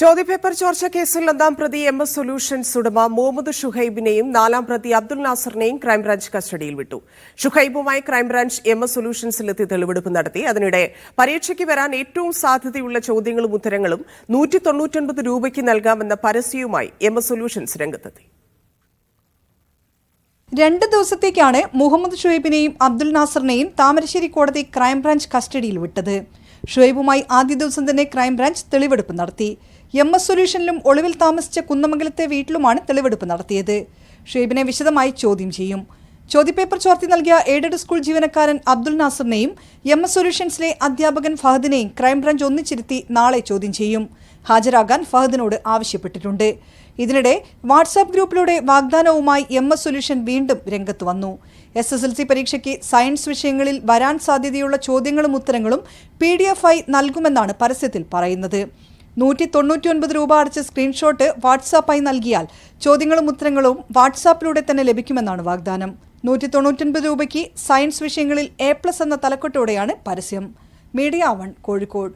ചോദ്യപേപ്പർ ചോർച്ച കേസിൽ ഒന്നാം പ്രതി MS സൊല്യൂഷൻസ് ഉടമ മുഹമ്മദ് ഷുഹൈബിനെയും നാലാം പ്രതി അബ്ദുൽ നാസറിനെയും ക്രൈംബ്രാഞ്ച് കസ്റ്റഡിയിൽ വിട്ടു. ഷുഹൈബുമായി ക്രൈംബ്രാഞ്ച് MS സൊല്യൂഷൻസിലെത്തി തെളിവെടുപ്പ് നടത്തി. അതിനിടെ പരീക്ഷയ്ക്ക് വരാൻ ഏറ്റവും സാധ്യതയുള്ള ചോദ്യങ്ങളും ഉത്തരങ്ങളും 199 രൂപയ്ക്ക് നൽകാമെന്ന പരസ്യവുമായി MS സൊല്യൂഷൻസ് രംഗത്തെത്തി. 2 ദിവസത്തേക്കാണ് മുഹമ്മദ് ഷുഹൈബിനെയും അബ്ദുൽ നാസറിനെയും താമരശ്ശേരി കോടതി ക്രൈംബ്രാഞ്ച് കസ്റ്റഡിയിൽ വിട്ടത്. ഷുഹൈബുമായി ആദ്യ ദിവസം തന്നെ ക്രൈംബ്രാഞ്ച് തെളിവെടുപ്പ് നടത്തി. MS സൊല്യൂഷനിലും ഒളിവിൽ താമസിച്ച കുന്നമംഗലത്തെ വീട്ടിലുമാണ് തെളിവെടുപ്പ് നടത്തിയത്. ഷുഹൈബിനെ വിശദമായി ചോദ്യം ചെയ്യും. ചോദ്യപേപ്പർ ചോർത്തി നൽകിയ എയ്ഡഡ് സ്കൂൾ ജീവനക്കാരൻ അബ്ദുൽ നാസറിനെയും MS സൊല്യൂഷൻസിലെ അധ്യാപകൻ ഫഹദിനെയും ക്രൈംബ്രാഞ്ച് ഒന്നിച്ചിരുത്തി നാളെ ചോദ്യം ചെയ്യും. ഹാജരാകാൻ ഫഹദിനോട് ആവശ്യപ്പെട്ടിട്ടുണ്ട്. ഇതിനിടെ വാട്സാപ്പ് ഗ്രൂപ്പിലൂടെ വാഗ്ദാനവുമായി MS സൊല്യൂഷൻ വീണ്ടും രംഗത്ത് വന്നു. SSLC പരീക്ഷയ്ക്ക് സയൻസ് വിഷയങ്ങളിൽ വരാൻ സാധ്യതയുള്ള ചോദ്യങ്ങളും ഉത്തരങ്ങളും PDF ആയി നൽകുമെന്നാണ് പരസ്യത്തിൽ പറയുന്നത്. 199 രൂപ അടച്ച സ്ക്രീൻഷോട്ട് വാട്സാപ്പായി നൽകിയാൽ ചോദ്യങ്ങളും ഉത്തരങ്ങളും വാട്സാപ്പിലൂടെ തന്നെ ലഭിക്കുമെന്നാണ് വാഗ്ദാനം. 199 രൂപയ്ക്ക് സയൻസ് വിഷയങ്ങളിൽ A+ എന്ന തലക്കെട്ടോടെയാണ് പരസ്യം. മീഡിയ 1 കോഴിക്കോട്.